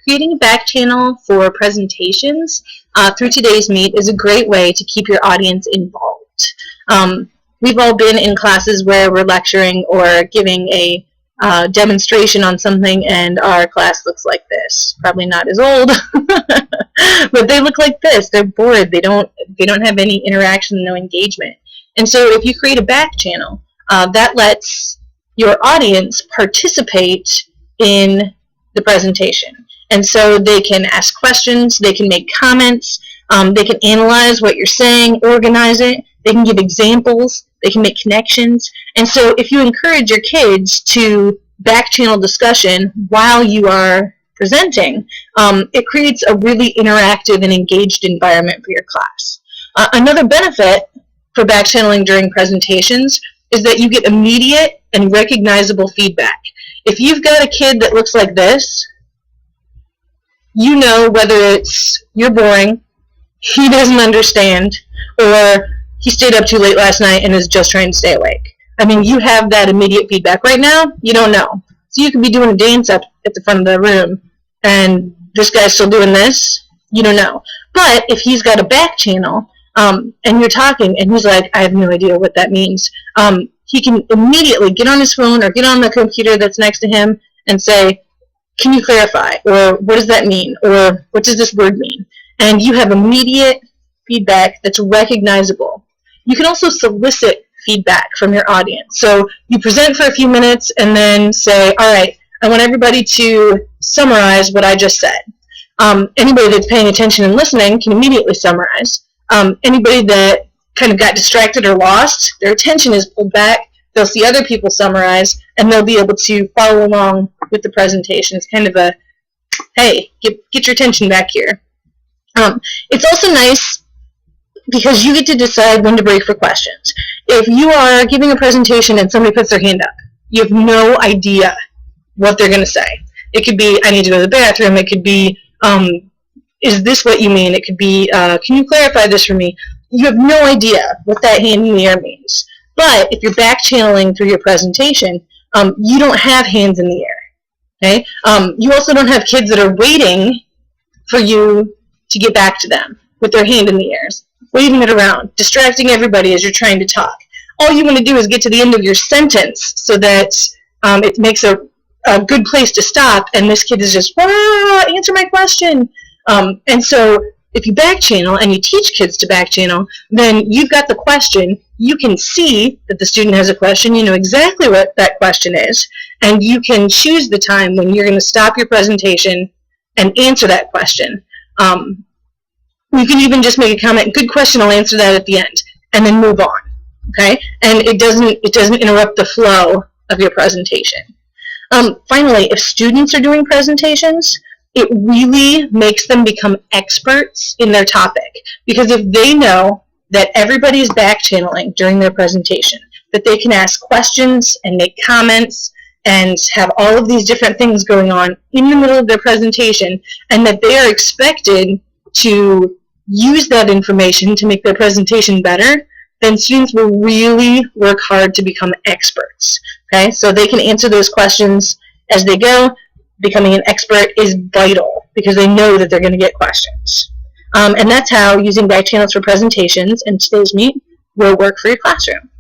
Creating a back channel for presentations through today's Meet is a great way to keep your audience involved. We've all been in classes where we're lecturing or giving a demonstration on something, and our class looks like this. Probably not as old, but they look like this. They're bored. They don't have any interaction, no engagement. And so if you create a back channel, that lets your audience participate in the presentation. And so they can ask questions, they can make comments, they can analyze what you're saying, organize it, they can give examples, they can make connections. And so if you encourage your kids to back channel discussion while you are presenting, it creates a really interactive and engaged environment for your class. Another benefit for back channeling during presentations is that you get immediate and recognizable feedback. If you've got a kid that looks like this, you know whether it's you're boring, he doesn't understand, or he stayed up too late last night and is just trying to stay awake. I mean, you have that immediate feedback. Right now, you don't know. So you could be doing a dance up at the front of the room, and this guy's still doing this, you don't know. But if he's got a back channel, and you're talking, and he's like, I have no idea what that means, he can immediately get on his phone or get on the computer that's next to him and say, can you clarify? Or what does that mean? Or what does this word mean? And you have immediate feedback that's recognizable. You can also solicit feedback from your audience. So you present for a few minutes and then say, all right, I want everybody to summarize what I just said. Anybody that's paying attention and listening can immediately summarize. Anybody that kind of got distracted or lost, their attention is pulled back, they'll see other people summarize, and they'll be able to follow along with the presentation. It's kind of a, hey, get your attention back here. It's also nice because you get to decide when to break for questions. If you are giving a presentation and somebody puts their hand up, you have no idea what they're going to say. It could be, I need to go to the bathroom. It could be, is this what you mean? It could be, can you clarify this for me? You have no idea what that hand in the air means. But if you're back channeling through your presentation, you don't have hands in the air. Okay? You also don't have kids that are waiting for you to get back to them with their hand in the air, waving it around, distracting everybody as you're trying to talk. All you want to do is get to the end of your sentence so that it makes a good place to stop, and this kid is just, answer my question. And so if you back channel and you teach kids to back channel, then you've got the question, you can see that the student has a question, you know exactly what that question is, and you can choose the time when you're going to stop your presentation and answer that question. You can even just make a comment, good question, I'll answer that at the end, and then move on, okay? And it doesn't interrupt the flow of your presentation. Finally, if students are doing presentations, it really makes them become experts in their topic, because if they know that everybody is back channeling during their presentation, that they can ask questions and make comments and have all of these different things going on in the middle of their presentation, and that they are expected to use that information to make their presentation better, then students will really work hard to become experts. Okay, so they can answer those questions as they go. Becoming an expert is vital because they know that they're going to get questions. And that's how using back channels for presentations in today's Meet will work for your classroom.